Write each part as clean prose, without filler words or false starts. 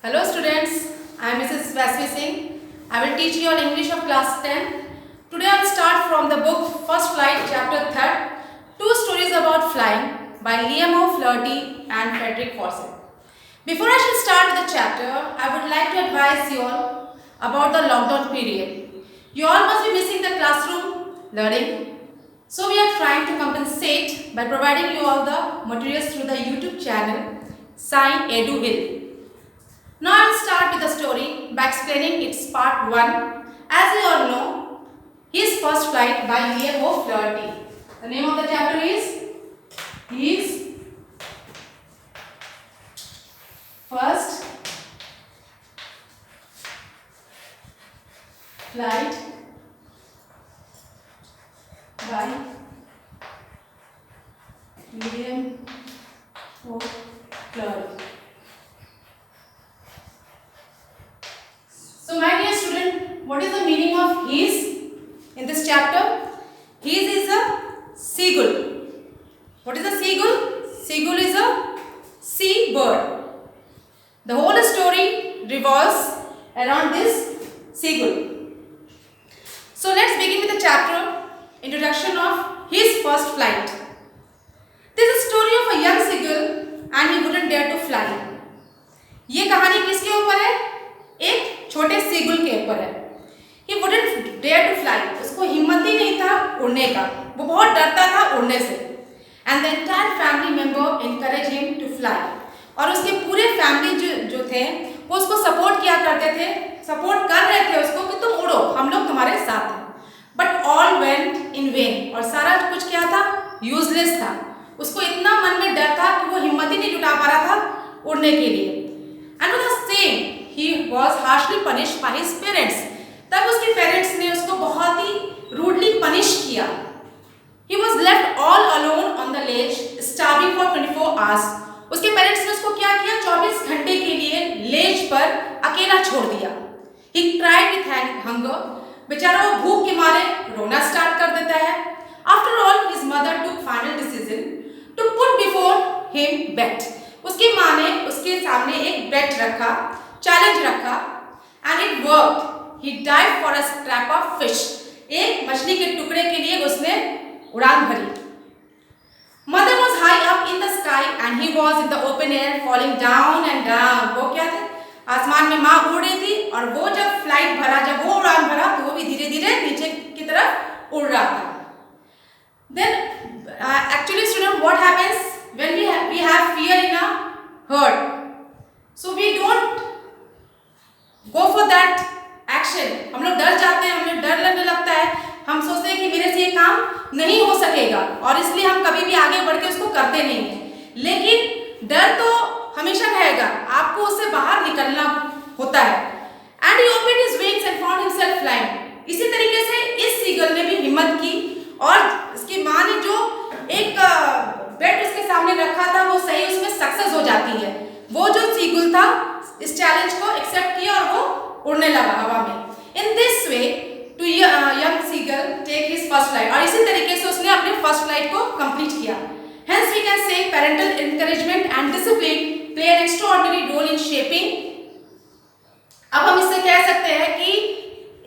Hello students, I am Mrs. Vasvi Singh. I will teach you on English of class 10. Today I will start from the book First Flight chapter 3rd, Two Stories About Flying by Liam O'Flaherty and Frederick Forsyth. Before I should start with the chapter, I would like to advise you all about the lockdown period. You all must be missing the classroom learning. So we are trying to compensate by providing you all the materials through the YouTube channel Sign Edu Hill. Now I will start with the story by explaining its part 1. As you all know, His First Flight by Liam O'Flaherty. The name of the chapter is His First Flight by Liam O'Flaherty. So my dear student, what is the meaning of his in this chapter? His is a seagull. What is a seagull? Seagull is a sea bird. The whole story revolves around this seagull. So let's begin with the chapter introduction of his first flight. This is a story of a young seagull and he wouldn't dare to fly. ये कहानी किसके ऊपर है? एक छोटे seagull के ऊपर है. He wouldn't dare to fly. उसको हिम्मत ही नहीं था उड़ने का. वो बहुत डरता था उड़ने से. And the entire family member encouraged him to fly. और उसके पूरे फैमिली जो थे वो उसको सपोर्ट किया करते थे, सपोर्ट कर रहे थे उसको कि तुम उड़ो, हम लोग तुम्हारे साथ हैं. But all went in vain. और सारा कुछ क्या था? यूजलेस था. उसको इतना मन में डर था कि वो हिम्मत ही नहीं जुटा पा रहा था उड़ने के लिए. And for the same he was harshly punished by his parents. तब उसके पेरेंट्स ने उसको बहुत ही रूडली पनिश किया. He was left all alone on the ledge, starving for 24 hours. उसके पेरेंट्स ने उसको क्या किया? 24 घंटे के लिए लेज पर अकेला छोड़ दिया. He cried with hunger. बेचारा वो भूख के मारे रोना स्टार्ट कर देता है. After all, his mother took final decision to put before him bet. उसकी माँ ने उसके सामने एक bet रखा, चैलेंज रखा, and it worked. He dived for a scrap of fish. एक मछली के टुकड़े के लिए उसने उड़ान भरी. Mother was high up in the sky and he was in the open air falling down and down. वो क्या थे? आसमान में माँ उड़ रही थी और वो जब फ्लाइट भरा, जब वो उड़ान भरा तो वो भी धीरे धीरे नीचे की तरफ उड़ रहा था. Then actually student, what happens when we have fear in our heart? So we don't go for that action. हम लोग डर जाते हैं, हमें डर लगने लगता है, हम सोचते हैं कि मेरे से ये काम नहीं हो सकेगा और इसलिए हम कभी भी आगे बढ़ के उसको करते नहीं हैं. लेकिन डर तो हमेशा रहेगा, आपको उससे बाहर निकलना होता है. And he opened his wings and found himself flying. इसी तरीके से इस सीगल ने भी हिम्मत की और इसकी माँ ने जो एक बेट उसके सामने रखा था वो सही उसमें सक्सेस हो जाती है. वो जो सीगुल था इस चैलेंज को एक्सेप्ट किया और वो उड़ने लगा हवा में. In this way to young seagull take his first flight. और इसी तरीके से उसने अपने फर्स्ट फ्लाइट को कंप्लीट किया. Hence we can say parental encouragement and discipline play an extraordinary role in shaping. अब हम इससे कह सकते हैं कि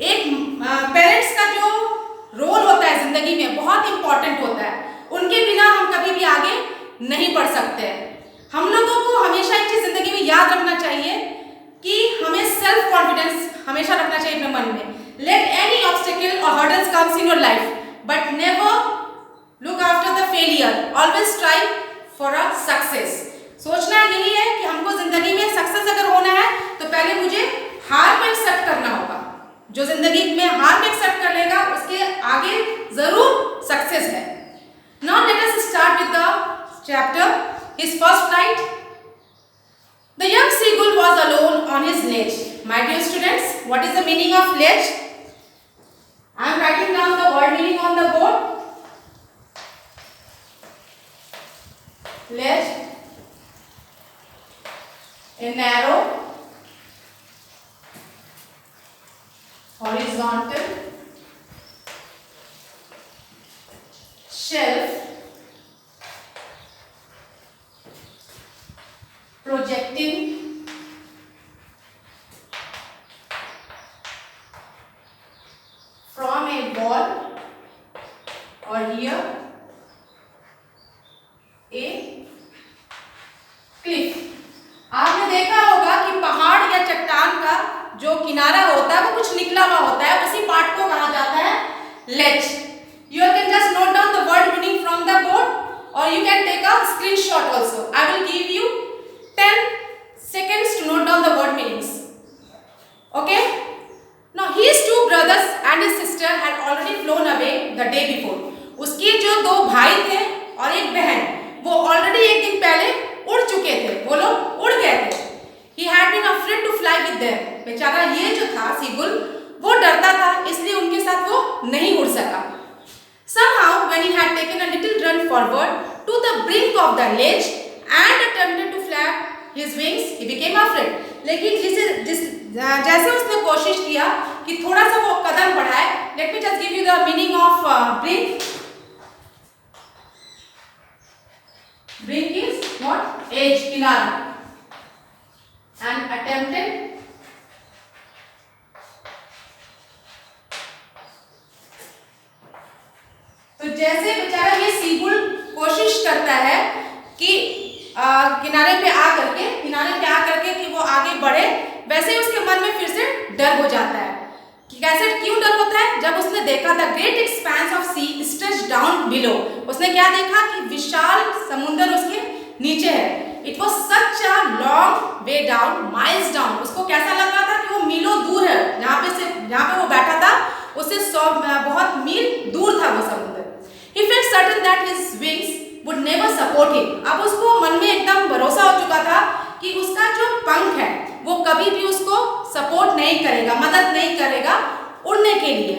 एक पेरेंट्स का जो रोल होता है जिंदगी में बहुत इंपॉर्टेंट होता है. उनके बिना हम कभी भी आगे नहीं बढ़ सकते हैं. हम लोगों को हमेशा एक चीज जिंदगी में याद रखना चाहिए कि हमें सेल्फ कॉन्फिडेंस हमेशा रखना चाहिए अपने मन में. लेट एनी ऑब्स्टेकल और hurdles comes in your life but never look after the failure. Always strive for a success. सोचना यही है कि हमको जिंदगी में सक्सेस अगर होना है तो पहले मुझे हार को एक्सेप्ट करना होगा. जो जिंदगी में हार को एक्सेप्ट कर लेगा उसके आगे जरूर सक्सेस है. Now let us start with the chapter His first flight. The young seagull was alone on his ledge. My dear students, what is the meaning of ledge? I am writing down the word meaning on the board. Ledge, a narrow, horizontal shelf projecting किनारा होता है वो कुछ निकला हुआ होता है, उसी पार्ट को कहा जाता है ledge. You can just note down the word meaning from the board or you can take a screenshot also. I will give you 10 seconds to note down the word meanings. Okay? Now his two brothers and his sister had already flown away the day before. उसके जो दो भाई थे और एक बहन वो already एक दिन पहले उड़ चुके थे, वो लोग उड़ गए थे. He had been afraid to fly with them. बेचारा ये जो था सीगुल वो डरता था, इसलिए उनके साथ वो नहीं उड़ सका. Somehow when he had taken a little run forward to the brink of the ledge and attempted to flap his wings, he became afraid. लेकिन जैसे उसने कोशिश किया कि थोड़ा सा वो कदम बढ़ाए. Let me just give you the meaning of brink. Brink is what? Edge, किनारा. And attempted तो जैसे बेचारा ये सीगुल कोशिश करता है कि किनारे पे आ करके कि वो आगे बढ़े, वैसे ही उसके मन में फिर से डर हो जाता है. कि कैसे क्यों डर होता है? जब उसने देखा the great expanse of sea stretch down below, उसने क्या देखा कि विशाल समुद्र उसके नीचे है. It was such a long way down, miles down. उसको कैसा लग रहा था कि वो मीलों दूर है, जहाँ पे वो बैठा था उससे बहुत मील दूर था वो समुद्र. He felt certain that his wings would never support him. अब उसको मन में एकदम भरोसा हो चुका था कि उसका जो पंख है वो कभी भी उसको सपोर्ट नहीं करेगा, मदद नहीं करेगा उड़ने के लिए.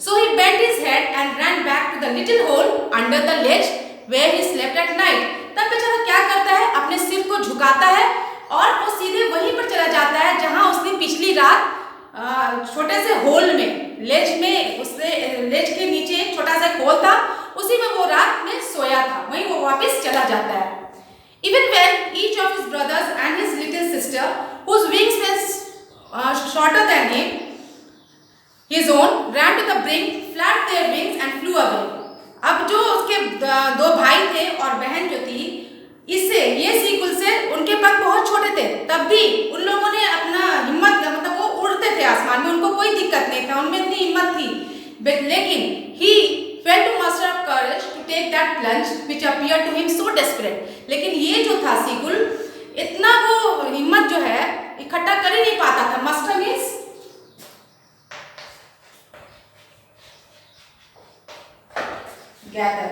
So he bent his head and ran back to the little hole under the ledge where he slept at night. तब बेचारा क्या करता है, अपने सिर को झुकाता है और वो सीधे वहीं पर चला जाता है जहां उसने पिछली रात छोटे से होल में, लेज के नीचे एक छोटा सा होल था, उसी में वो रात में सोया था, वहीं वो वापस चला जाता है. Even when each of his brothers and his little sister, whose wings were shorter than his own, ran to the brink, flapped their wings and flew away. अब जो उसके दो भाई थे और बहन जो थी, ये सीगुल से उनके पंख बहुत छोटे थे, तब भी उन लोगों ने अपना हिम्मत, मतलब वो उड़ते थे आसमान में, उनको कोई दिक्कत नहीं था, उनमें इतनी हिम्मत थी. लेकिन he failed to muster up courage to take that plunge which appeared to him so desperate. लेकिन ये जो था सीगुल, इतना वो हिम्मत जो है इकट्ठा कर ही नहीं पाता था. Muster means gather.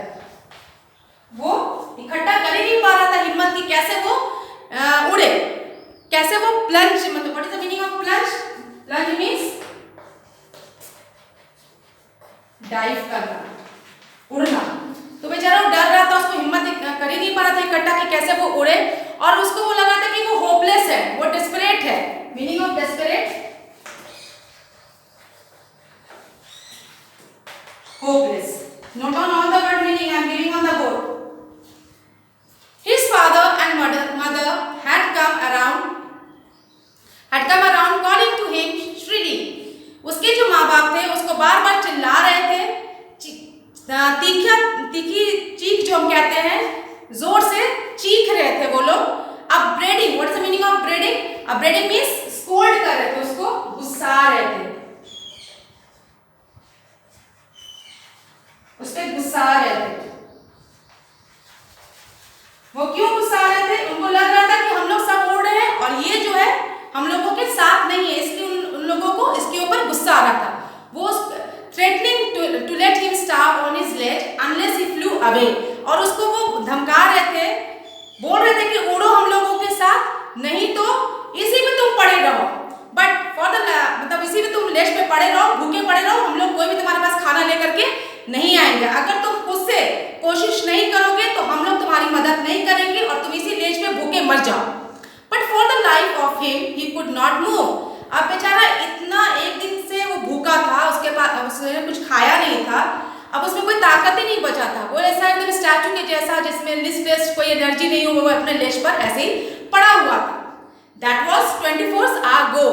वो इकट्ठा कर ही नहीं पा रहा था हिम्मत की कैसे वो उड़े, कैसे वो प्लंज, मतलब what is the meaning of plunge? Plunge means dive करना, उड़ना. तो बेचारा वो डर रहा था, उसको हिम्मत कर ही नहीं पा रहा था इकट्ठा कि कैसे वो उड़े, और उसको वो लगा था कि वो होपलेस है, वो डेस्परेट है. Meaning of desperate? Hopeless. Note down all the word meaning I am giving on the board. His father and mother had come around calling to him shrilly. उसके जो माँ बाप थे उसको बार बार चिल्ला रहे थे, तीखी चीख जो हम कहते हैं, जोर से चीख रहे थे वो लोग. Upbraiding, what is the meaning of upbraiding? Upbraiding means scold कर रहे थे, उसको गुस्सा रहे थे, उस पर गुस्सा रहे थे. वो क्यों गुस्सा रहे थे? उनको लग रहा था कि हम लोग सब उड़ रहे हैं और ये जो है हम लोगों के साथ नहीं है, इसलिए उन लोगों को इसके ऊपर गुस्सा आ रहा था. वो threatening to let him starve on his ledge unless he flew away. और उसको वो धमका रहे थे, बोल रहे थे कि उड़ो हम लोगों के साथ, नहीं तो इसी में तुम पड़े रहो. बट मतलब इसी में तुम लेज पे पड़े रहो, भूखे पड़े रहो, हम लोग कोई भी तुम्हारे पास खाना लेकर के नहीं आएंगे. अगर तुम खुद से कोशिश नहीं करोगे तो हम लोग तुम्हारी मदद नहीं करेंगे और तुम इसी लेज पे भूखे मर जाओ. But for the life of him he could not move. अब बेचारा इतना एक दिन से वो भूखा था, उसके पास उसने कुछ खाया नहीं था, अब उसमें कोई ताकत ही नहीं बचा था. वो ऐसा एकदम स्टैचू के जैसा जिसमें लिस्टलेस, कोई एनर्जी नहीं हुआ, वो अपने लेज पर ऐसे ही पड़ा हुआ था. That was 24 hours ago.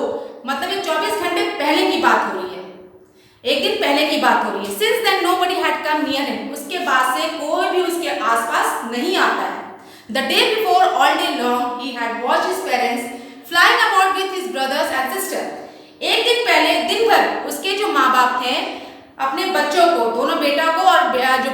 मतलब ये 24 घंटे पहले की बात हो रही है, एक दिन पहले की बात हो रही है. Since then nobody had come near him. उसके बाद से कोई भी उसके आसपास नहीं आता है. The day before, all day long, he had watched his parents flying about with his brothers and sister. एक दिन पहले दिन भर उसके जो माँ बाप थे अपने बच्चों को, दोनों बेटा को और जो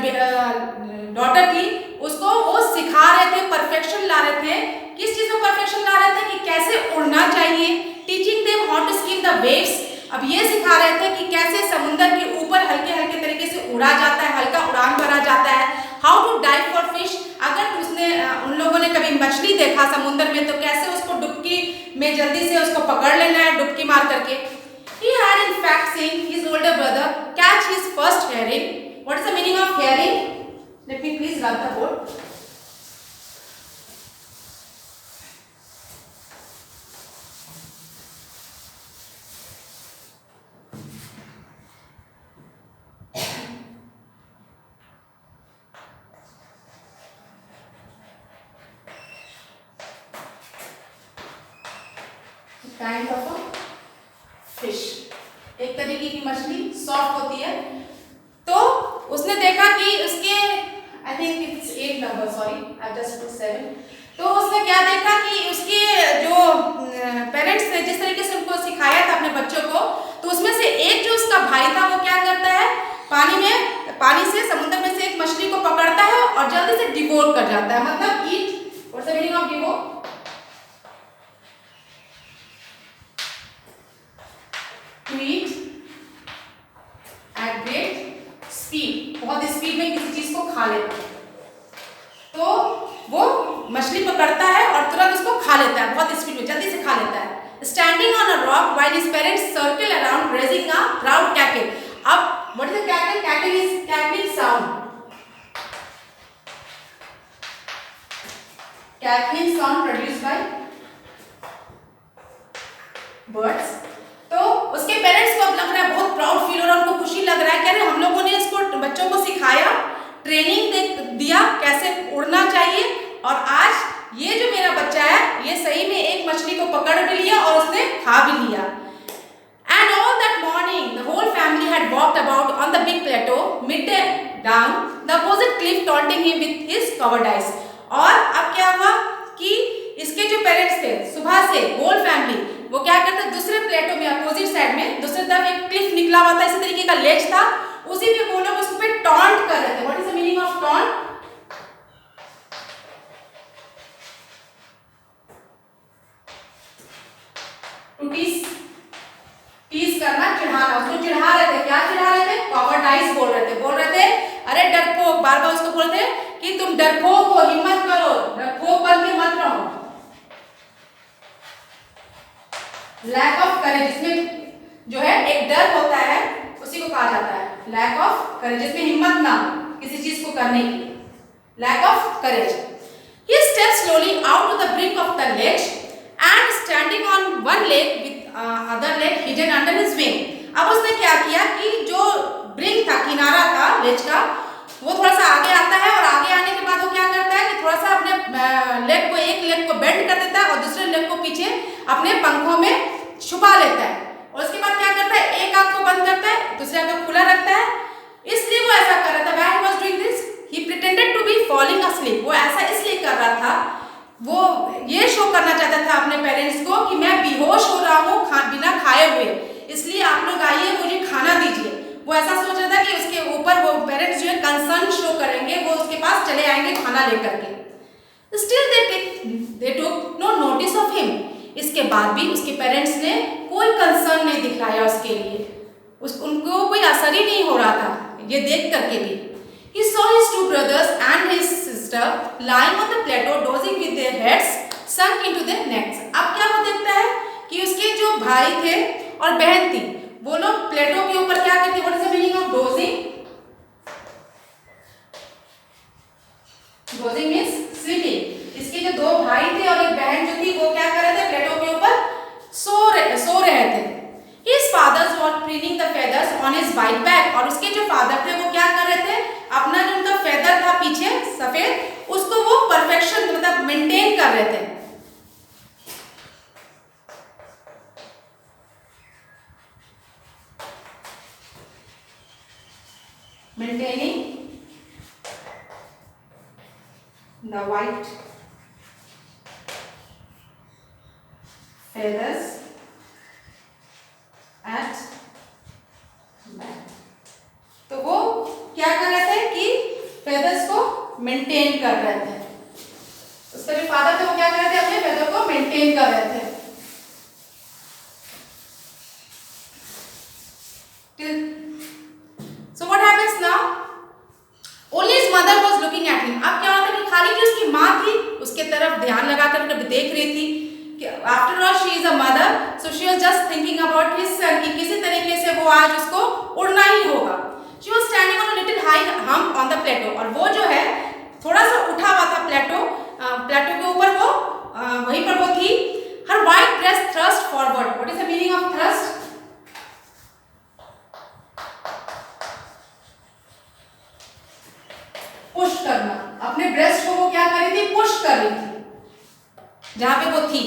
डॉटर थी उसको वो सिखा रहे थे, परफेक्शन ला रहे थे। किस चीज में परफेक्शन ला रहे थे कि कैसे उड़ना चाहिए, teaching them how to skim the waves. अब ये सिखा रहे थे कि कैसे समुद्र के ऊपर हल्के हल्के तरीके से उड़ा जाता है, हल्का उड़ान भरा जाता है। How to dive for fish, अगर उसने उन लोगों ने कभी मछली देखा समुद्र में तो कैसे उसको डुबकी में जल्दी से उसको पकड़ लेना है डुबकी मार करके। He had in fact seen his older brother catch his first herring. What is the meaning of herring? Let me please rub the board. Kind of a fish, एक तरीके की मछली, सॉफ्ट होती है। तो उसने देखा कि उसके I think it's 8 number, sorry I just put 7। तो उसने क्या देखा कि उसके जो पेरेंट्स थे जिस तरीके से उनको सिखाया था अपने बच्चों को, तो उसमें से एक जो उसका भाई था वो क्या करता है, पानी से समुद्र में से एक मछली को पकड़ता है और जल्दी से डिवोर कर जाता है। मतलब eat, what's the meaning of devour? To eat at great speed, बहुत स्पीड में किसी चीज को खा लेता है। तो वो मछली पकड़ता है और तुरंत उसको खा लेता है, बहुत स्पीड में जल्दी से खा लेता है। Standing on a rock while his parents circle around raising a loud cackle. अब what is the cackle? Cackle is cackling sound. Cackling sound produced by birds. तो उसके पेरेंट्स को अब लग रहा है, बहुत प्राउड फील हो रहा है, उनको खुशी लग रहा है कि अरे हम लोगों ने इसको बच्चों को सिखाया, ट्रेनिंग दिया कैसे उड़ना चाहिए, और आज ये जो मेरा बच्चा है ये सही में एक मछली को पकड़ भी लिया और उसने खा भी लिया। And all that morning the whole family had walked about on the big plateau midday down the opposite cliff taunting him with his covered eyes. और अब क्या हुआ कि इसके जो पेरेंट्स थे सुबह से होल फैमिली वो क्या करते, दूसरे प्लेटो में अपोजिट साइड में दूसरी तरफ एक क्लिफ निकला हुआ था, इसी तरीके का लेज था, उसी पे वो लोग उस पे टॉन्ट कर रहे थे। What is the meaning of taunt? To tease करना, चिढ़ाना, उसको चिढ़ा रहे थे। क्या चिढ़ा रहे थे? कॉवर्डाइज बोल रहे थे अरे डरपोक, बार बार उसको बोलते कि तुम डरपोक हो, हिम्मत करो, डरपोक बन के मत रहो। लैक ऑफ करेज, जिसमें जो है एक डर होता है उसी को कहा जाता है लैक ऑफ करेज, जिसमें हिम्मत ना किसी चीज को करने की, lack of courage. He stepped slowly out to the brink of the ledge and standing on one leg with other leg hidden under his wing. अब उसने क्या किया कि जो ब्रिंक था, किनारा था लेज का, वो थोड़ा सा आगे आता है और आगे आने के बाद वो क्या करता है कि थोड़ा सा अपने लेग को, एक लेग को बेंड कर देता है और दूसरे लेग को पीछे अपने पंखों में छुपा लेता है, और उसके बाद क्या करता है, एक आंख को बंद करता है, दूसरे आंख को खुला रखता है। इसलिए वो ऐसा कर रहा था। Why he was doing this? He pretended to be falling asleep. वो ऐसा इसलिए कर रहा था, वो ये शो करना चाहता था अपने पेरेंट्स को कि मैं बेहोश हो रहा हूँ बिना खाए हुए, इसलिए आप लोग आइए मुझे खाना दीजिए। वो ऐसा सोच रहा था कि उसके ऊपर वो पेरेंट्स जो है कंसर्न शो करेंगे, वो उसके पास चले आएंगे खाना लेकर के। Still they took no notice of him. इसके बाद भी उसके पेरेंट्स ने कोई कंसर्न नहीं दिखाया उसके लिए, उनको कोई असर ही नहीं हो रहा था ये देख करके भी। He saw his two brothers and his sister lying on the plateau dozing with their heads sunk into their necks. अब क्या वो देखता है कि उसके जो भाई थे और बहन थी वो लोग प्लेटो के ऊपर क्या करते, what is the meaning of dosing? Dosing means sleeping. इसके जो दो भाई थे और एक बहन जो थी वो क्या कर रहे थे, प्लेटो के ऊपर सो रहे थे। His fathers were preening the feathers on his white back, और उसके जो फादर थे वो क्या कर रहे थे, अपना जो उनका फेदर था पीछे सफेद, उसको वो परफेक्शन मतलब मेंटेन कर रहे थे। Maintaining the white feathers at कर रहे थे। उसके जो फादर थे वो क्या कर रहे थे, अपने वेदर को मेंटेन कर रहे थे। So what happens now? Only his mother was looking at him. अब क्या होता है कि खाली जो उसकी माँ थी उसके तरफ ध्यान लगाकर देख रही थी कि after all she is a mother, so she was just thinking about his son कि किसी तरीके से वो आज उसको उड़ना ही होगा। She was standing on a little high hump on the plateau, और वो जो है थोड़ा सा उठा हुआ था प्लेटो के ऊपर, वो वहीं पर वो थी। Her white dress thrust forward. What is the meaning of thrust? Push करना। अपने ब्रेस्ट को वो क्या कर रही थी, पुश कर रही थी जहां पे वो थी,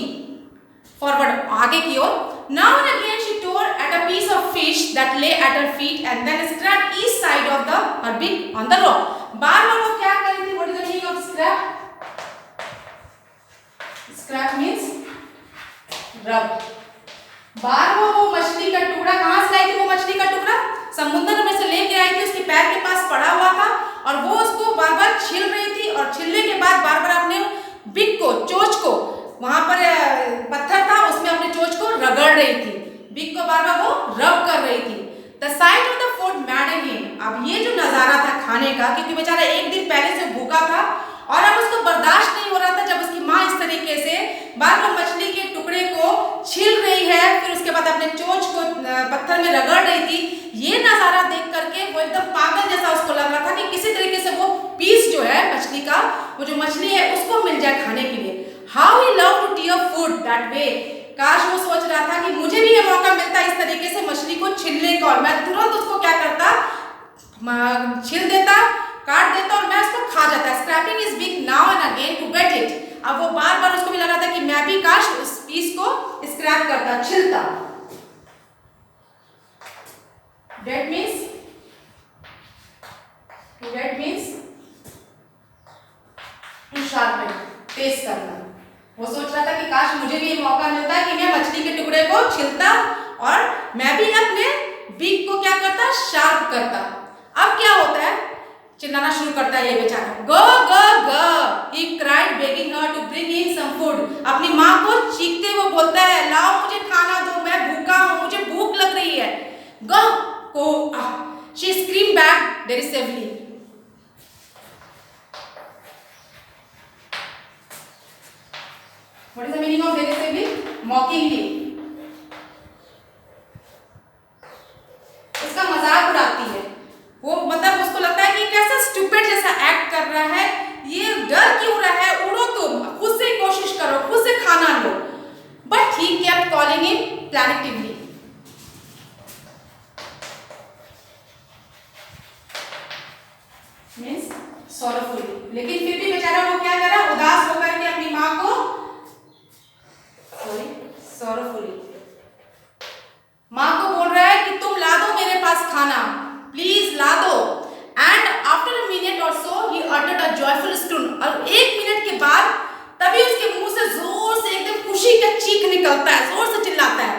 फॉरवर्ड, आगे की ओर। Now and again she tore at a piece of fish that lay at her feet and then scraped each side of her beak on the rock. बार बार वो क्या कर रही थी? What is the meaning of scrap? Scrap means rub. बार वो मछली का टुकड़ा कहाँ से लाई थी? वो मछली का टुकड़ा समुद्र में से लेके आई थी, उसके पैर के पास पड़ा हुआ था और वो उसको बार बार छील रही थी, और छीलने के बाद बार बार अपने बिक को, चोंच को, वहां पर पत्थर था उसमें अपने चोंच को रगड़ रही थी, बिक को बार बार वो रब कर रही थी। The sight of the food maddened him. अब ये जो नजारा था खाने का, क्योंकि बेचारा एक दिन पहले से भूखा था और अब उसको बर्दाश्त नहीं हो रहा था जब उसकी माँ इस तरीके से बार बार मछली के टुकड़े को छील रही है, फिर उसके बाद अपने चोंच को पत्थर में रगड़ रही थी। ये नजारा देख करके वो एकदम पागल जैसा उसको लग रहा था कि किसी तरीके से वो पीस जो है मछली का, वो जो मछली है उसको मिल जाए खाने के लिए। How he loved to tear food that way. काश वो सोच रहा था कि मुझे भी ये मौका मिलता इस तरीके से मछली को छीलने का, और मैं तुरंत उसको क्या करता, छील देता, काट देता और मैं उसको खा जाता। Scraping his beak now and again to get it. अब वो बार बार उसको भी लगा था कि मैं भी काश उस पीस को स्क्रैप करता, छिलता। That means to sharpen, तेज करना। वो सोच रहा था कि काश मुझे भी ये मौका मिलता कि मैं मछली के टुकड़े को छिलता और मैं भी अपने बीक को क्या करता, शार्प करता। अब क्या होता है, चिल्लाना शुरू करता है ये बेचारा, गो गो गो, he cried begging her to bring in some food. अपनी माँ को चीखते हुए बोलता है, लाओ मुझे खाना दो, मैं भूखा हूँ, मुझे भूख लग रही है। Go go up. She screamed back derisively. What is the meaning of derisively? Mockingly. उसका मजाक उड़ाती है वो, मतलब उसको लगता है कि कैसा स्टूपिड जैसा एक्ट कर रहा है, ये डर क्यों रहा है, उड़ो तुम, खुद से कोशिश करो, खुद से खाना लो। But he kept calling him plaintively. Means sorrowfully. लेकिन फिर भी बेचारा वो क्या कर रहा है, उदास होकर के अपनी माँ को sorrowfully माँ को बोल रहा है कि तुम ला दो मेरे पास खाना, प्लीज ला दो। एंड आफ्टर अ मिनट और सो ही uttered a joyful scream. और एक मिनट के बाद तभी उसके मुंह से जोर से एकदम खुशी का चीख निकलता है, जोर से चिल्लाता है।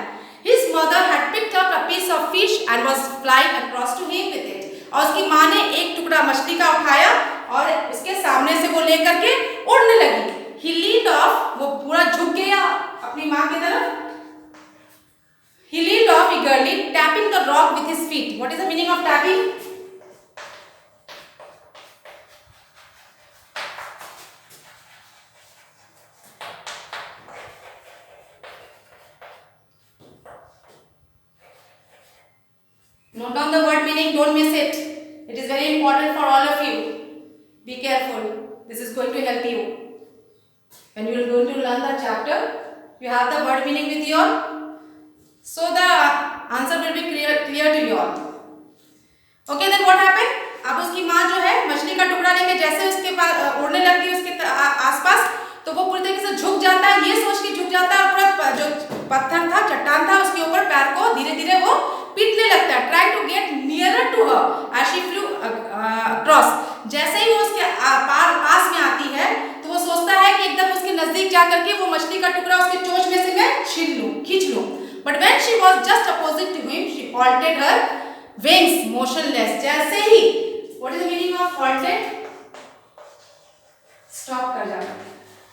His mother had picked up a piece of fish and was flying across to him with it. और उसकी माँ ने एक टुकड़ा मछली का उठाया और उसके सामने से वो लेकर के उड़ने लगी। He leaned off, वो पूरा झुक गया अपनी माँ की तरफ। He leaned off eagerly, tapping the rock with his feet. What is the meaning of tapping? Note down the word meaning, don't miss it. It is very important for all of you. Be careful. This is going to help you. When you are going to learn the chapter, you have the word meaning with you all. So the answer will be clear to you all. Okay, then what happened? अब उसकी माँ जो है मछली का टुकड़ा लेके जैसे उसके पास उड़ने लगती है उसके आसपास, तो वो पूरी तरीके से झुक जाता है, ये सोच के झुक जाता है और पूरा जो पत्थर था, चट्टान था, उसके ऊपर पैर को धीरे धीरे वो पीटने लगता है। Try to get nearer to her as she flew across. जैसे ही वो उसके पास में आती है तो वो सोचता है कि एकदम उसके नजदीक जाकर के वो मछली का टुकड़ा उसके चोंच में से मैं छीन लूं, खींच लूं। But when she was just opposite to him, she halted her wings motionless. जैसे ही, what is the meaning of halted? Stop कर जाना,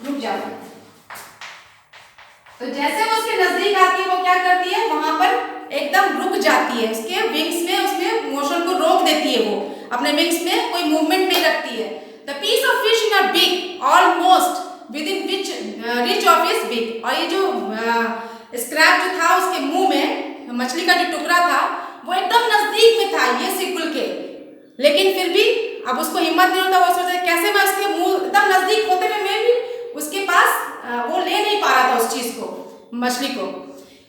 रुक जाना। तो जैसे वो उसके नजदीक आती है वो क्या करती है, वहां पर एकदम रुक जाती है, उसके विंग्स में उसमें मोशन को रोक देती है, वो अपने विंग्स में कोई मूवमेंट नहीं रखती है। The piece of fish in a big almost within which reach of his big, और ये जो स्क्रैप जो था उसके मुंह में, मछली का जो टुकड़ा था वो एकदम नजदीक में था ये सीगुल के, लेकिन फिर भी अब उसको हिम्मत नहीं होता, वो सोचा कैसे मैं उसके मुंह एकदम नजदीक होते हुए मैं भी उसके पास वो ले नहीं पा रहा था उस चीज को, मछली को।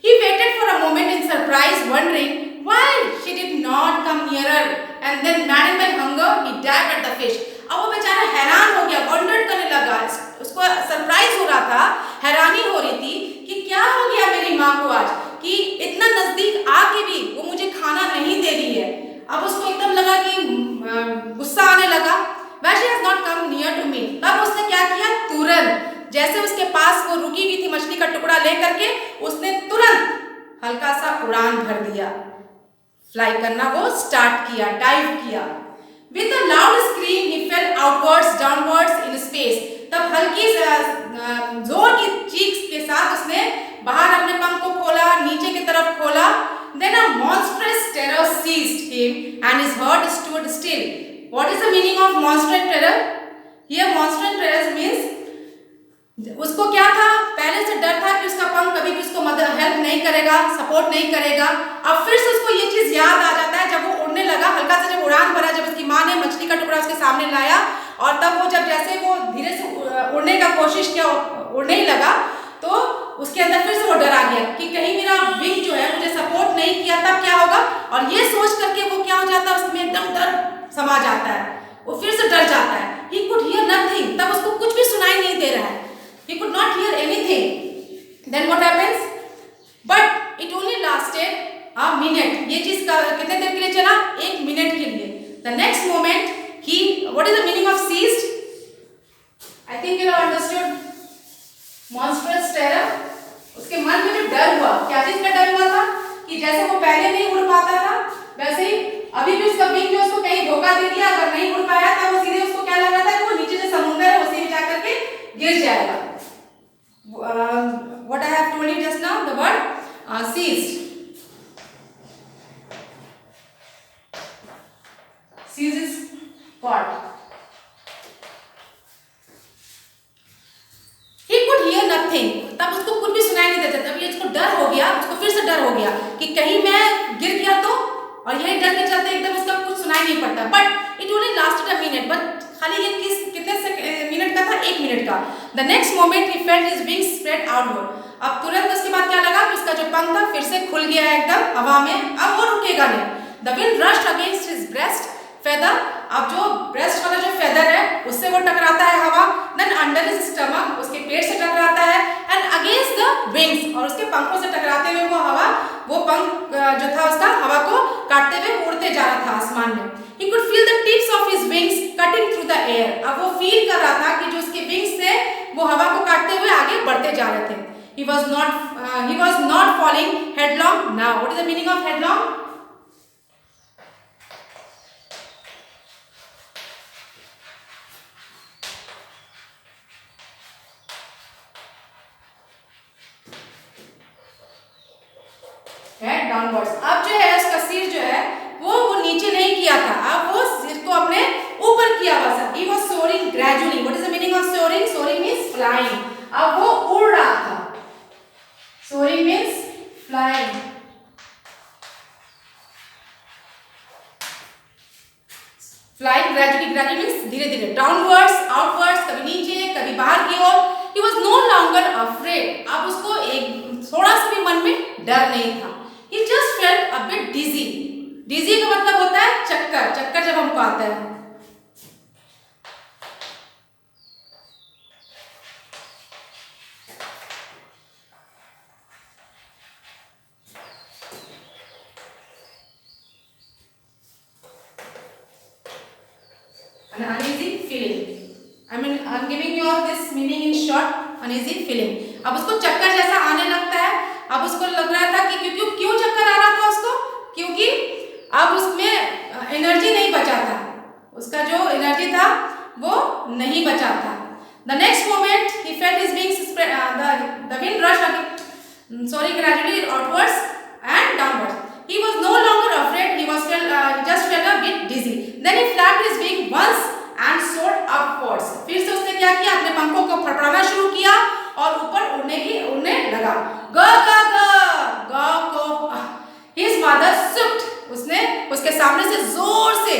He waited for a moment in surprise, wondering why she did not come nearer, and then maddened by hunger, he dived at the fish. अब वो बेचारा हैरान हो गया, वंडर करने लगा, उसको सरप्राइज हो रहा था, हैरानी हो रही थी कि क्या हो गया मेरी माँ को आज, कि इतना नजदीक आके भी वो मुझे खाना नहीं दे रही है। अब उसको एकदम लगा कि गुस्सा आने लगा। Why she has not come near to me? तब उसने क्या किया, तुरंत जैसे उसके पास वो रुकी हुई थी मछली का टुकड़ा लेकर के, उसने तुरंत हल्का सा उड़ान भर दिया, फ्लाई करना वो स्टार्ट किया, डाइव किया। With a loud scream, he fell outwards, downwards in space. तब हल्की जोर की चीख के साथ उसने बाहर अपने पंख को खोला, नीचे की तरफ खोला। Then a monstrous terror seized him, and his heart stood still. What is the meaning of monstrous terror? Here, monstrous terror means उसको क्या था, पहले से डर था कि उसका पंख कभी भी उसको मदद हेल्प नहीं करेगा, सपोर्ट नहीं करेगा। अब फिर से उसको ये चीज याद आ जाता है जब वो उड़ने लगा, हल्का सा जब उड़ान भरा, जब उसकी माँ ने मछली का टुकड़ा उसके सामने लाया, और तब वो जब जैसे वो धीरे से उड़ने का कोशिश किया, उड़ने ही लगा, तो उसके अंदर फिर से वो डर आ गया कि कहीं मेरा विंग जो है मुझे सपोर्ट नहीं किया तब क्या होगा, और ये सोच करके वो क्या हो जाता है, उसमें एकदम डर समा जाता है, वो फिर से डर जाता है। He could hear nothing, तब उसको कुछ भी सुनाई नहीं दे रहा है, he could not hear anything. Then what happens? But it only lasted a minute. ये चीज कितने देर के लिए चला, 1 मिनट के लिए। The next moment he, what is the meaning of seized? I think you have understood. Monstrous terror. उसके मन में जो डर हुआ, क्या चीज का डर हुआ था, कि जैसे वो पहले नहीं उड़ पाता था, वैसे ही अभी भी उसका विंग जो उसको कहीं धोखा दे दिया, अगर नहीं उड़ पाया तब वो सीधे उसको क्या लगा था कि वो नीचे से समुद्र है उसी में जाकर के गिर जाएगा। What I have told you just now, the word seized. Seized is caught. He could hear nothing. तब उसको कुछ भी सुनाई नहीं देता। तब ये इसको डर हो गया, उसको फिर से डर हो गया कि कहीं मैं गिर गया तो, और यही डर के चलते एकदम उसका कुछ सुनाई नहीं पड़ता। But it only lasted a minute. But खाली ये कितने मिनट का था, 1 मिनट का। The next moment he felt his wings spread outward. अब तुरंत उसके बाद क्या लगा कि उसका जो पंख था फिर से खुल गया है एकदम हवा में, अब वो रुकेगा नहीं। The wind rushed against his breast feather. अब जो ब्रेस्ट वाला जो फेदर है उससे वो टकराता है हवा, then under his stomach, उसके पेट से टकराता है, and against the wings, और उसके पंखों से टकराते हुए वो हवा, वो पंख जो था उसका हवा को काटते हुए उड़ते जा रहा था आसमान में। He could feel the tips of his wings cutting through the air. अब वो फील कर रहा था कि जो उसके विंग्स थे वो हवा को काटते हुए आगे बढ़ते जा रहे थे। He was not falling headlong now. What is the meaning of headlong? Head downwards. अब जो है उसका सिर जो है वो नीचे नहीं किया था, अब वो सिर को अपने ऊपर किया हुआ था। He was soaring gradually. What is the meaning of soaring? Soaring means flying. अब वो उड़ रहा था। Soaring means flying. Flying gradually. Gradually means धीरे धीरे। Downwards, outwards, कभी नीचे कभी बाहर की ओर। He was no longer afraid. अब उसको एक थोड़ा सा भी मन में डर नहीं था। He just felt a bit dizzy. Dizzy का मतलब होता है चक्कर, चक्कर जब हमको आता है। An uneasy feeling. I'm giving you all this meaning in short. Uneasy feeling. अब उसको चक्कर जैसा आने लगता है। अब उसको लग रहा था कि क्यों चक्कर आ रहा था उसको, क्योंकि अब उसमें एनर्जी नहीं बचा था, उसका जो एनर्जी था वो नहीं बचा था। The next moment he felt his wings spread, the wind rushed again, gradually outwards and downwards. He was no longer afraid, he just felt a bit dizzy. Then he flapped his wing once and soared upwards. फिर से उसने क्या किया, अपने पंखों को फड़फड़ाना शुरू किया और ऊपर उड़ने लगा. ग ग ग ग को. His mother shook. उसने उसके सामने से जोर से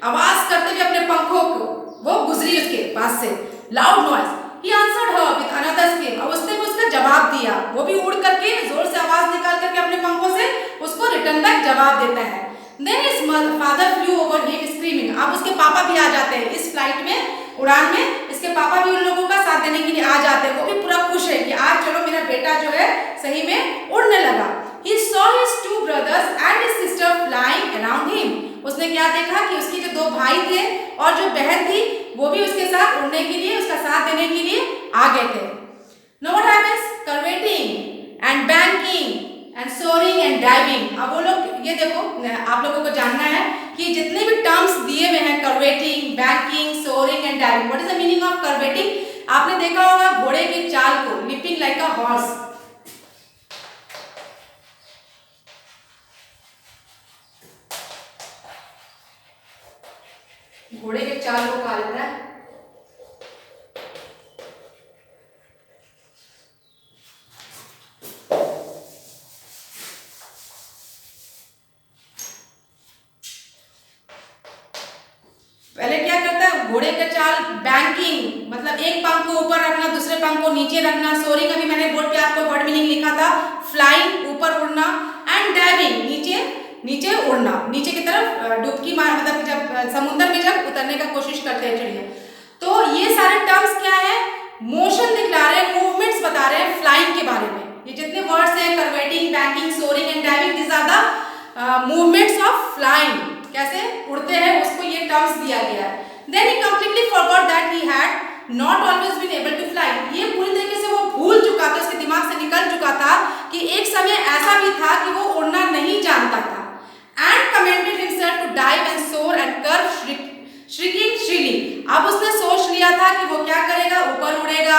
आवाज करते हुए अपने पंखों को वो गुजरी उसके पास से. Loud noise. He answered her with another scream. अब उसने भी उसका जवाब दिया. वो भी उड़ करके जोर से आवाज निकाल करके अपने पंखों से उसको रिटर्न बैक जवाब देता है. Then his father flew over him screaming. अब उसके पापा भी आ जाते हैं इस फ्लाइट में, उड़ान में. इसके पापा भी उन लोगों का साथ देने के लिए आ जाते हैं. वो भी पूरा खुश है कि आज चलो मेरा बेटा जो है सही में उड़ने लगा. He saw his two brothers and his sister flying around him. उसने क्या देखा कि उसके जो दो भाई थे और जो बहन थी वो भी उसके साथ उड़ने के लिए, उसका साथ देने के लिए आ गए थे. Now what happens? Curveting and banking and soaring and diving. अब वो लोग ये देखो, आप लोगों को जानना है कि जितने भी टर्म्स दिए हुए हैं, curveting, banking, soaring and diving. What is the meaning of curveting? आपने देखा होगा घोड़े की चाल को, leaping like a horse. घोड़े के चाल को कहा जाता है पहले क्या करता है घोड़े का चाल. बैंकिंग मतलब एक पंख को ऊपर रखना, दूसरे पंख को नीचे रखना. सोरिंग अभी मैंने बोर्ड पे आपको वर्ड मीनिंग लिखा था, फ्लाइंग ऊपर उड़ना. एंड डाइविंग नीचे उड़ना, नीचे की तरफ डुबकी मार, मतलब जब समुद्र में जब उतरने का कोशिश करते हैं चिड़िया. तो ये सारे टर्म्स क्या है, मोशन दिखला रहे हैं, मूवमेंट्स बता रहे हैं फ्लाइंग के बारे में. ये जितने वर्ड्स हैं, curveting, banking, soaring and diving, this are the movements of flying. कैसे उड़ते हैं उसको ये टर्म्स दिया गया है. Then he completely forgot that he had not always been able to fly. ये पूरी तरीके से वो भूल चुका था, उसके दिमाग से निकल चुका था कि एक समय ऐसा भी था कि वो उड़ना नहीं जानता था. And commended himself to dive and soar and curve shrieking shrilly. अब उसने सोच लिया था कि वो क्या करेगा, ऊपर उड़ेगा,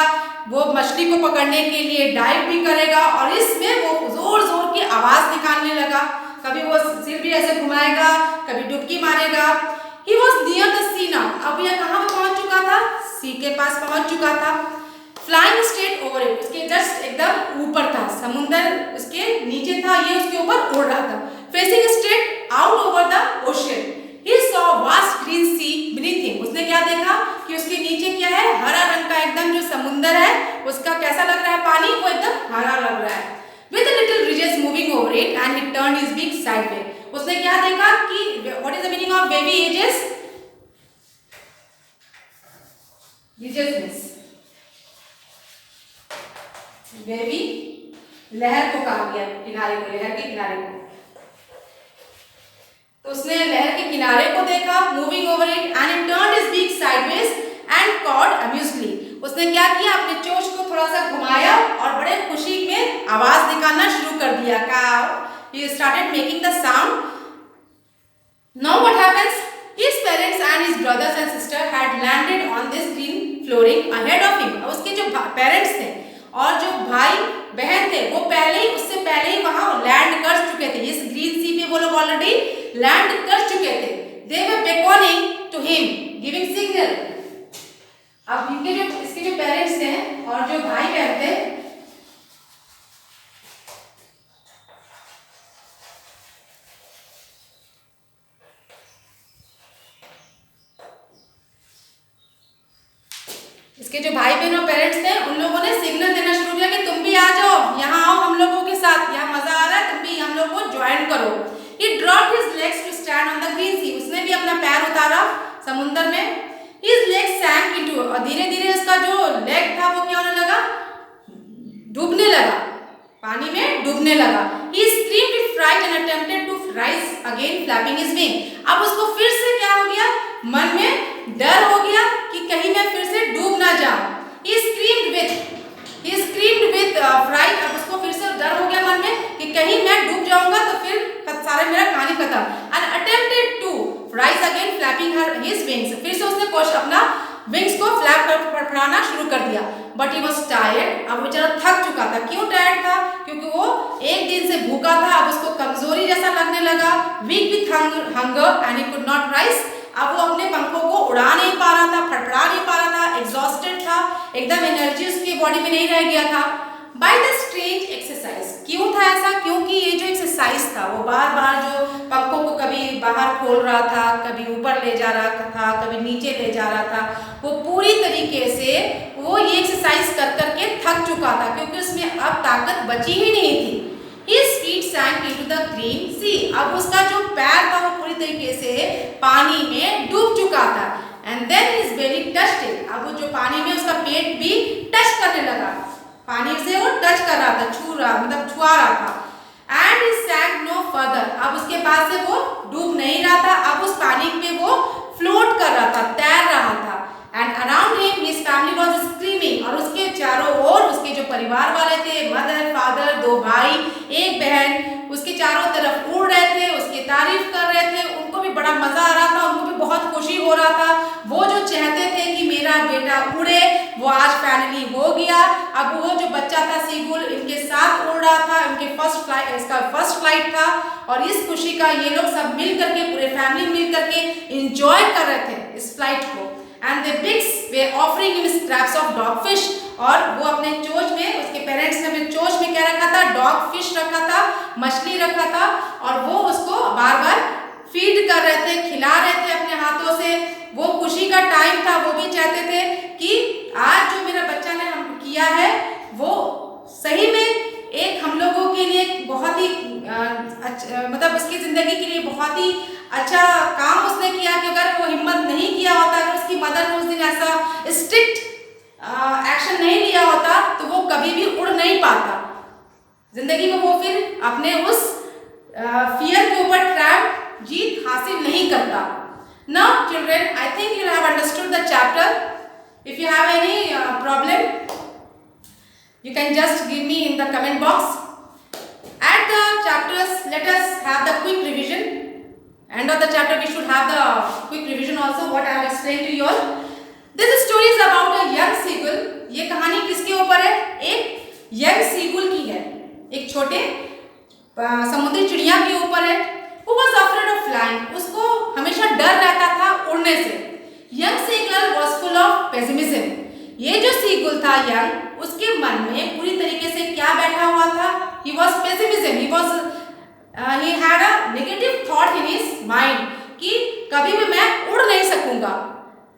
वो मछली को पकड़ने के लिए डाइव भी करेगा और इसमें वो जोर जोर की आवाज निकालने लगा. कभी वो सिर भी ऐसे घुमाएगा, कभी डुबकी मारेगा. He was near the sea now. अब यह कहाँ पे पहुंच चुका था, सी के पास पहुंच चुका था. Flying straight over it. उसके जस्ट एकदम ऊपर था, समुंदर उसके नीचे था, ये उसके ऊपर उड़ रहा था. Facing straight out over the ocean, he saw vast green sea beneath him. उसने क्या देखा कि उसके नीचे क्या है, हरा रंग का एकदम जो समुंदर है उसका कैसा लग रहा है पानी, वो एकदम हरा लग रहा है. With little ridges moving over it and he turned his beak sideways. उसने क्या देखा कि what is the meaning of wavy edges? Ridges means wavy, लहर को कहा गया, किनारे को, लहर के किनारे को. तो उसने लहर के किनारे को देखा, moving over it, and he turned his beak sideways and cawed amusedly. उसने क्या किया, अपने चोंच को थोड़ा सा घुमाया और बड़े खुशी में आवाज निकालना शुरू कर दिया. He started making the sound. Now what happens? His parents and his brothers and sister had landed on this green flooring ahead of him. अब उसके जो पेरेंट्स थे और जो भाई बहन थे वो उससे पहले ही वहां लैंड कर चुके थे. इस ग्रीन सी पे वो लोग ऑलरेडी लैंड कर चुके थे. They were beckoning to him, giving signal. अब इसके जो पेरेंट्स थे और जो भाई बहन थे, इसके जो भाई बहन और पेरेंट्स थे उन लोगों ने सिग्नल देना शुरू किया कि तुम भी आ जाओ, यहाँ आओ हम लोगों के साथ, यहाँ मजा आ रहा है, तुम भी हम लोग को ज्वाइन करो. He dropped his legs to stand on the green sea. उसने भी अपना पैर उतारा समुंदर में. His legs sank into, और धीरे धीरे उसका जो लेग था वो क्या होने लगा, डूबने लगा, पानी में डूबने लगा. He screamed with fright and attempted to rise again, flapping his wing. अब उसको फिर से क्या हो गया, मन में डर हो गया कि कहीं मैं फिर से डूब ना जाऊं. He screamed with fright. अब उसको फिर से डर हो गया मन में कि कहीं मैं डूब जाऊंगा तो फिर सारा मेरा कहानी खत्म. And attempted to rise again, flapping his wings. फिर से उसने अपना विंग्स को फ्लैप फड़फड़ाना शुरू कर दिया। बट ही वॉज टायर्ड, अब बेचारा थक चुका था। क्यों टायर्ड था? क्योंकि वो एक दिन से भूखा था, अब उसको कमजोरी जैसा लगने लगा, weak with hunger and he could not rise. अब वो अपने पंखों को उड़ा नहीं पा रहा था, फड़फड़ा नहीं पा रहा था, एग्जॉस्टेड था, एकदम एनर्जी उसकी बॉडी में नहीं रह गया था। बाय द स्ट्रेंज एक्सरसाइज, क्यों था ऐसा? क्योंकि ये जो एक्सरसाइज था, वो बार बार जो पंखों को कभी बाहर खोल रहा था, कभी ऊपर ले जा रहा था, कभी नीचे ले जा रहा था, वो पूरी तरीके से वो ये एक्सरसाइज कर करके थक चुका था, क्योंकि उसमें अब ताकत बची ही नहीं थी। His feet sank into the green sea, अब उसका जो पैर था वो पूरी तरीके से पानी में डूब चुका था। And then his belly touched it, अब वो जो पानी में उसका पेट भी टच करने लगा, पानी से वो टच कर रहा था, छुआ रहा था। And he sank no further, अब उसके बाद से वो डूब नहीं रहा था, अब उस पानी पे वो फ्लोट कर रहा था, तैर रहा था। And around him his family was screaming, और उसके चारों ओर उसके जो परिवार वाले थे, मदर फादर, 2 भाई 1 बहन, उसके चारों तरफ उड़ रहे थे, उसकी तारीफ कर रहे थे, उनको भी बड़ा मजा आ रहा था, उनको भी बहुत खुशी हो रहा था। वो जो चाहते थे कि मेरा बेटा उड़े, वो आज फाइनली हो गया। अब वो जो बच्चा था सीगुल, इनके साथ उड़ रहा था, इनके इसका फर्स्ट फ्लाइट था, और इस खुशी का ये लोग सब मिल करके, पूरे फैमिली मिल करके इंजॉय कर रहे थे इस फ्लाइट को। And the pigs were offering him scraps of dog fish, और वो अपने चोंच में, उसके पेरेंट्स ने अपने चोंच में क्या रखा था? डॉग फिश रखा था, मछली रखा था, और वो उसको बार बार फीड कर रहे थे, खिला रहे थे अपने हाथों से। वो खुशी का टाइम था, वो भी चाहते थे कि आज जो मेरा बच्चा ने हम किया है वो सही में एक हम लोगों के लिए बहुत ही मतलब उसकी जिंदगी के लिए बहुत ही अच्छा काम उसने किया, कि अगर वो हिम्मत नहीं किया होता, अगर उसकी मदर ने उस दिन ऐसा स्ट्रिक्ट एक्शन नहीं लिया होता, तो वो कभी भी उड़ नहीं पाता जिंदगी में। वो फिर अपने उस फियर के ऊपर ट्रैप जीत हासिल नहीं करता। Now children, I think you have understood the chapter. If you have any problem, you can just give me in the comment box. At the chapters, let us have the quick revision. End of the chapter, we should have the quick revision also, what I have explained to you all. This story is about a young seagull. ये कहानी किसके ऊपर है? एक young seagull की है, एक छोटे समुद्री चिड़िया के ऊपर है। Who was afraid of flying? उसको हमेशा डर रहता था उड़ने से। Young seagull was full of pessimism. ये जो सीगुल था यंग, उसके मन में पूरी तरीके से क्या बैठा हुआ था? He was pessimism. He had a negative thought in his mind कि कभी भी मैं उड़ नहीं सकूंगा।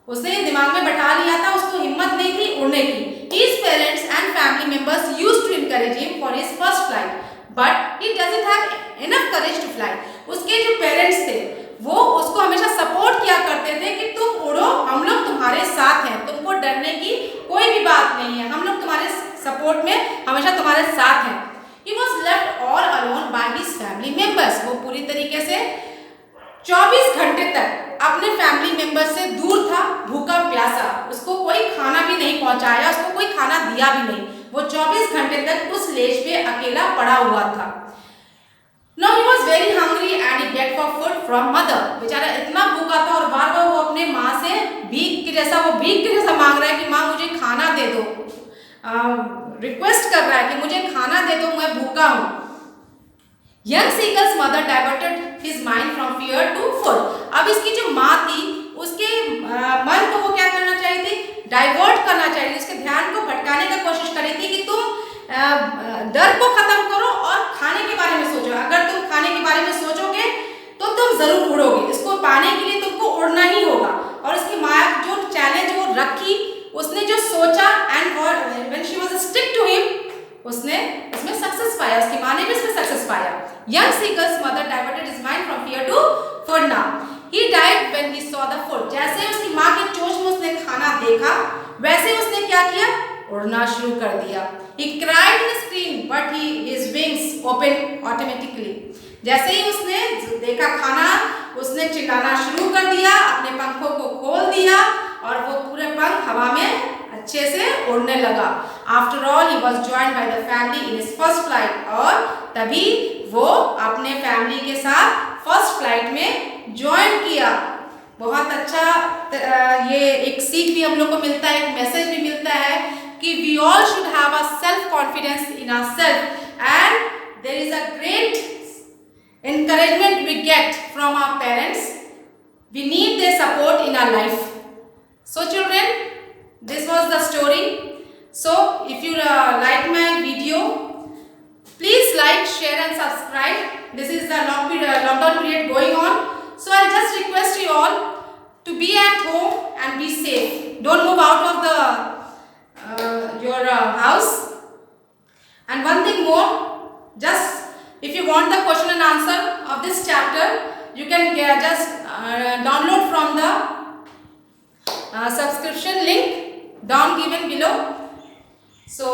उसने दिमाग में बैठा लिया था, उसको हिम्मत नहीं थी उड़ने की। His parents and family members used to encourage him for his first flight, but he doesn't have enough courage to fly. उसके जो पेरेंट्स थे वो उसको हमेशा सपोर्ट किया करते थे कि तुम उड़ो, हम लोग तुम्हारे साथ हैं, तुमको डरने की कोई भी बात नहीं है, हम लोग तुम्हारे सपोर्ट में हमेशा तुम्हारे साथ हैं। He was left all alone by his family members. वो पूरी तरीके से 24 घंटे तक अपने फैमिली मेंबर से दूर था, भूखा प्यासा, उसको कोई खाना भी नहीं पहुंचाया, उसको कोई खाना दिया भी नहीं। वो 24 घंटे तक उस लेज पे अकेला पड़ा हुआ था। Now he was very hungry and he begged for food from mother. बेचारा इतना भूखा था और बार बार वो अपने माँ से भीख के जैसा मांग रहा है कि माँ मुझे खाना दे दो, रिक्वेस्ट कर रहा है कि मुझे खाना दे दो, मैं भूखा हूँ। Young seagull's mother diverted his mind from fear to food. अब इसकी जो माँ थी उसके मन को वो क्या करना चाहिए थी? डाइवर्ट करना चाहिए, उसके ध्यान को भटकाने का कोशिश करी थी कि तुम डर को खत्म करो और खाने के बारे में सोचो। अगर तुम खाने के बारे में सोचोगे तो तुम जरूर उड़ोगे, इसको पाने के लिए तुमको उड़ना ही होगा। और उसकी माँ जो चैलेंज वो रखी, उसने जो सोचा, and when she was stick to him, उसने इसमें सक्सेस पाया, उसकी माँ ने भी इसमें सक्सेस पाया। Young seagull's mother diverted his mind from fear to food now. He died when he saw the food. जैसे उसकी माँ के चोंच में उसने खाना देखा, वैसे उसने क्या किया? उड़ना शुरू कर दिया। He cried and screamed, but his wings opened automatically. जैसे ही उसने देखा खाना, उसने चिल्लाना शुरू कर दिया, अपने पंखों को खोल दिया और वो पूरे पंख हवा में अच्छे से उड़ने लगा। After all, he was joined by the family in his first flight. और तभी वो अपने फैमिली के साथ फर्स्ट फ्लाइट में ज्वाइन किया। बहुत अच्छा ये एक सीख भी हम लोग को मिलता है, एक मैसेज भी मिलता है कि we all should have a self confidence in ourselves and there is a great encouragement we get from our parents. We need their support in our life. So children, this was the story. So if you like my video, please like, share and subscribe. This is the lockdown period going on. So I'll just request you all to be at home and be safe. Don't move out of the your house. And one thing more, just if you want the question and answer of this chapter, you can just download from the subscription link down given below. So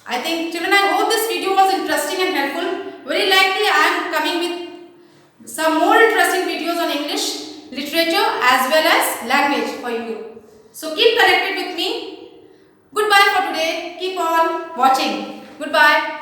I think children, I hope this video was interesting and helpful. Very likely I am coming with some more interesting videos on English, literature as well as language for you. So keep connected with me. Goodbye for today. Keep on watching. Goodbye.